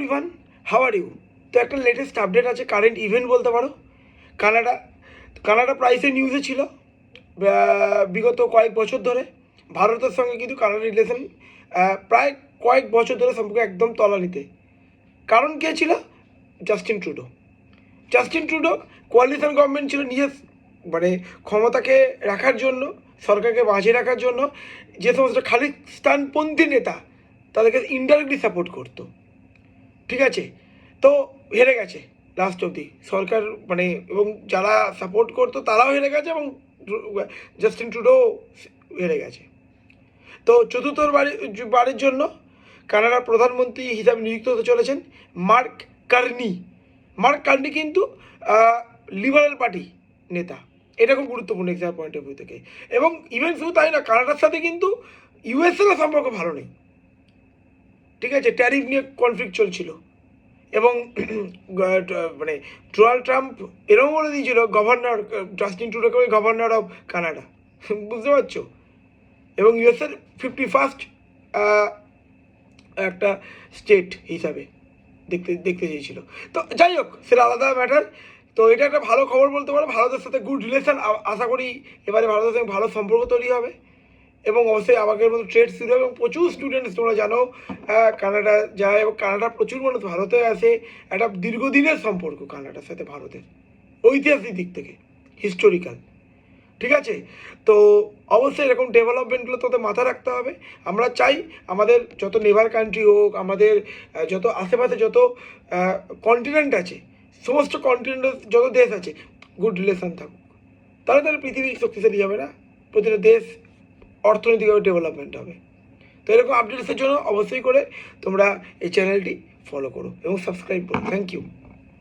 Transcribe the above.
Everyone, how are you? তো একটা latest update আছে, কারেন্ট ইভেন্ট বলতে পারো। কানাডা প্রাইসে নিউজে ছিল বিগত কয়েক বছর ধরে। ভারতের সঙ্গে কিন্তু কানাডার রিলেশন প্রায় কয়েক বছর ধরে সম্পর্ক একদম তলানিতে। কারণ কে ছিল? জাস্টিন ট্রুডো কোয়ালিশন গভর্নমেন্ট ছিল, নিজের মানে ক্ষমতাকে রাখার জন্য, সরকারকে বাঁচিয়ে রাখার জন্য যে সমস্ত খালিস্তানপন্থী নেতা তাদেরকে ইনডাইরেক্টলি সাপোর্ট করতো। ঠিক আছে, তো হেরে গেছে লাস্ট অবধি সরকার, মানে এবং যারা সাপোর্ট করতো তারাও হেরে গেছে এবং জাস্টিন ট্রুডো হেরে গেছে। তো চতুর্থবারের জন্য কানাডার প্রধানমন্ত্রী হিসাবে নিযুক্ত হতে চলেছেন মার্ক কার্নি কিন্তু লিবারেল পার্টি নেতা। এটা খুব গুরুত্বপূর্ণ এক্সাম পয়েন্ট অফ ভিউ থেকে। এবং ইভেন শুধু তাই না, কানাডার সাথে কিন্তু ইউএসএরও সম্পর্ক ভালো নেই। ঠিক আছে, ট্যারিফ নিয়ে কনফ্লিক্ট চলছিল এবং মানে ডোনাল্ড ট্রাম্প এরকম বলে দিয়েছিল গভর্নর জাস্টিন ট্রুডোকে গভর্নর অফ কানাডা, বুঝতে পারছো? এবং ইউএসএর 51st একটা স্টেট হিসাবে দেখতে চেয়েছিল। তো যাই হোক, সেটা আলাদা ম্যাটার। তো এটা একটা ভালো খবর বলতে পারো, ভারতের সাথে গুড রিলেশন। আশা করি এবারে ভারতের সঙ্গে ভালো সম্পর্ক তৈরি হবে এবং অবশ্যই আমাদের মতো ট্রেড শুরু হবে। এবং প্রচুর স্টুডেন্টস, তোমরা জানো, কানাডা যায় এবং কানাডা প্রচুর মানুষ ভারতে আসে। একটা দীর্ঘদিনের সম্পর্ক কানাডার সাথে ভারতের, ঐতিহাসিক দিক থেকে, হিস্টোরিক্যাল। ঠিক আছে, তো অবশ্যই এরকম ডেভেলপমেন্টগুলো তোদের মাথায় রাখতে হবে। আমরা চাই আমাদের যত নেবার কান্ট্রি হোক, আমাদের যত আশেপাশে যত কন্টিনেন্ট আছে, সমস্ত কন্টিনেন্টের যত দেশ আছে, গুড রিলেশন থাকুক। তাহলে পৃথিবী শক্তিশালী হবে না, প্রতিটা দেশ অর্থনৈতিকভাবে ডেভেলপমেন্ট হবে। তো এরকম আপডেটসের জন্য অবশ্যই করে তোমরা এই চ্যানেলটি ফলো করো এবং সাবস্ক্রাইব করো। Thank you.